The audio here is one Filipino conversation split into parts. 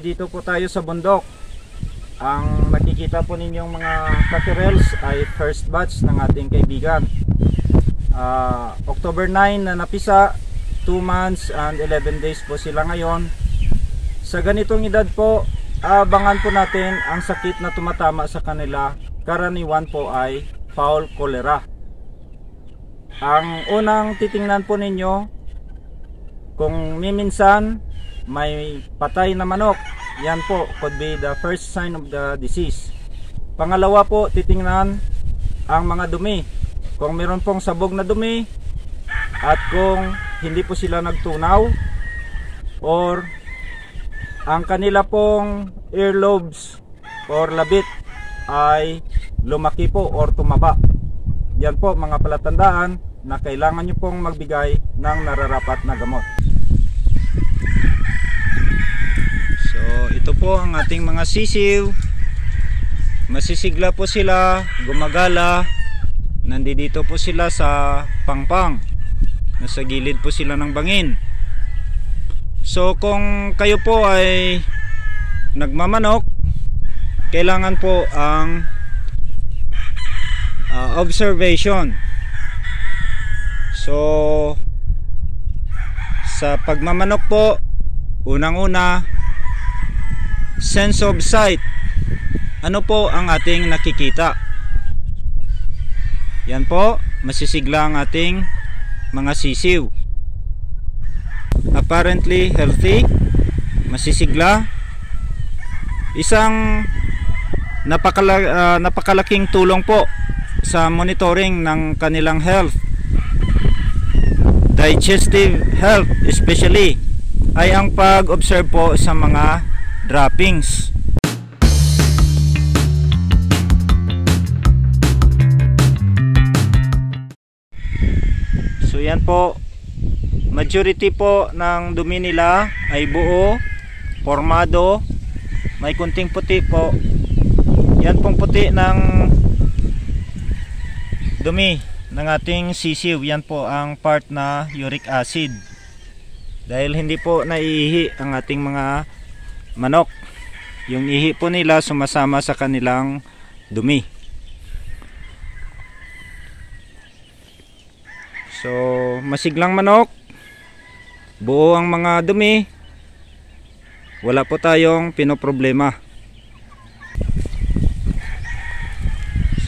nandito po tayo sa bundok. Ang nakikita po ninyong mga cockerels ay first batch ng ating kaibigan. October 9 na napisa, 2 months and 11 days po sila ngayon. Sa ganitong edad po, abangan po natin ang sakit na tumatama sa kanila. Karaniwan po ay fowl cholera. Ang unang titingnan po ninyo, kung minsan may patay na manok, yan po could be the first sign of the disease. Pangalawa po, titingnan ang mga dumi. Kung meron pong sabog na dumi at kung hindi po sila nagtunaw, or ang kanila pong earlobes or labit ay lumaki po or tumaba. Yan po mga palatandaan na kailangan nyo pong magbigay ng nararapat na gamot. So ito po ang ating mga sisiw. Masisigla po sila, gumagala. Nandito po sila sa pangpang. Nasa gilid po sila ng bangin. So kung kayo po ay nagmamanok, kailangan po ang observation. So sa pagmamanok po, unang-una, sense of sight. Ano po ang ating nakikita? Yan po, masisigla ang ating mga sisiw. Apparently healthy, masisigla. Isang napakalaking tulong po sa monitoring ng kanilang health, digestive health especially, ay ang pag-observe po sa mga droppings. So yan po, majority po ng dumi nila ay buo, formado, may kunting puti po. Yan pong puti ng dumi ng ating sisiw, yan po ang part na uric acid. Dahil hindi po naiihi ang ating mga manok, yung ihi po nila sumasama sa kanilang dumi. So masiglang manok, buo ang mga dumi, wala po tayong pinoproblema.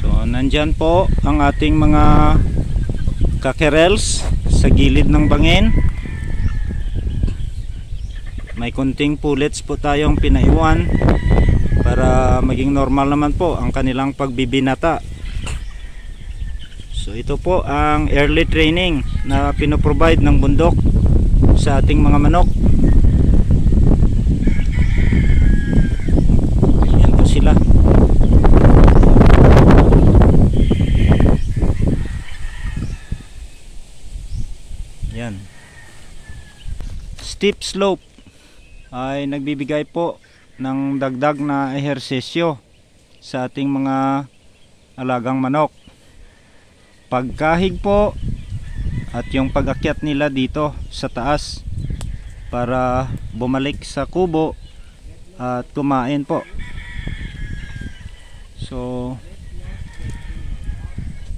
So nandyan po ang ating mga cockerels sa gilid ng bangin. May kunting pullets po tayong pinaiwan para maging normal naman po ang kanilang pagbibinata. So ito po ang early training na pinoprovide ng bundok sa ating mga manok. Yan po sila. Yan. Steep slope ay nagbibigay po ng dagdag na ehersisyo sa ating mga alagang manok. Pagkahig po at yung pag-akyat nila dito sa taas para bumalik sa kubo at kumain po. So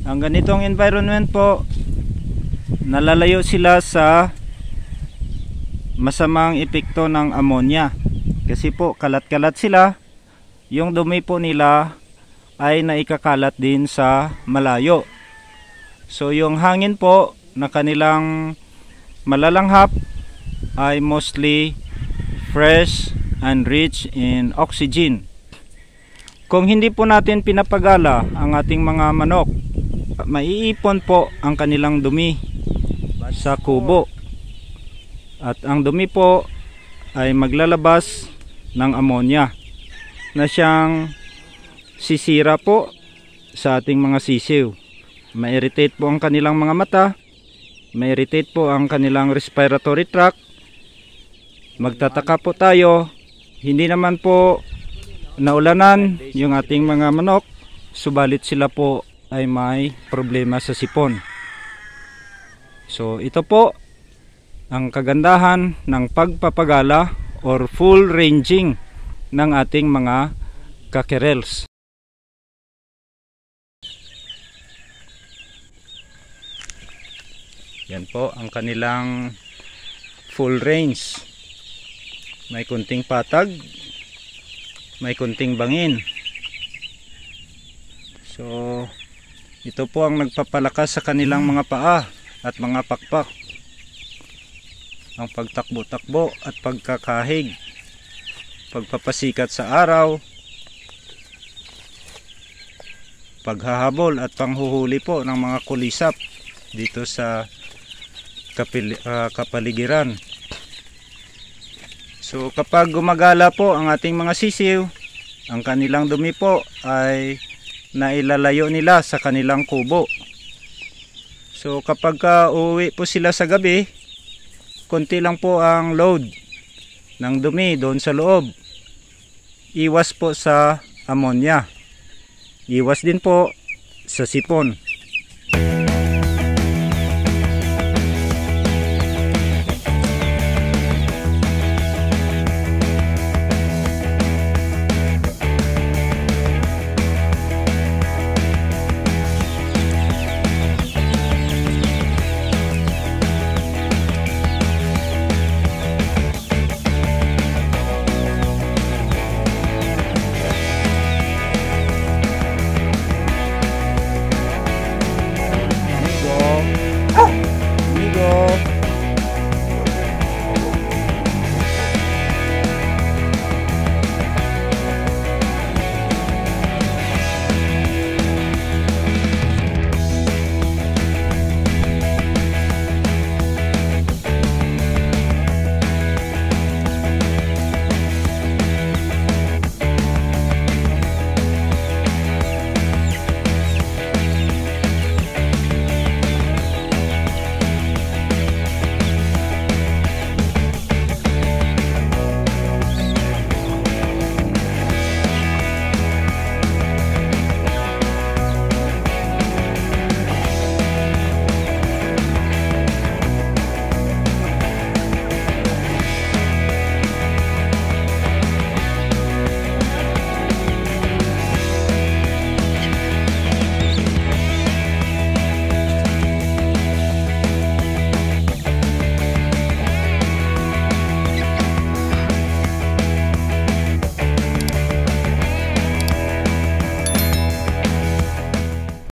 ang ganitong environment po, nalalayo sila sa masamang epekto ng ammonia, kasi po kalat-kalat sila, yung dumi po nila ay naikakalat din sa malayo. So yung hangin po na kanilang malalanghap ay mostly fresh and rich in oxygen. Kung hindi po natin pinapagala ang ating mga manok, maiipon po ang kanilang dumi sa kubo. At ang dumi po ay maglalabas ng ammonia na siyang sisira po sa ating mga sisiw. Ma-irritate po ang kanilang mga mata, ma-irritate po ang kanilang respiratory tract. Magtataka po tayo, hindi naman po naulanan yung ating mga manok, subalit sila po ay may problema sa sipon. So ito po ang kagandahan ng pagpapagala or full ranging ng ating mga cockerels. Yan po ang kanilang full range. May kunting patag, may kunting bangin. So ito po ang nagpapalakas sa kanilang mga paa at mga pakpak. Ang pagtakbo-takbo at pagkakahig, pagpapasikat sa araw, paghahabol at panghuhuli po ng mga kulisap dito sa kapaligiran. So kapag gumagala po ang ating mga sisiw, ang kanilang dumi po ay nailalayo nila sa kanilang kubo. So kapag uuwi po sila sa gabi, konti lang po ang load ng dumi doon sa loob. Iwas po sa ammonia. Iwas din po sa sipon.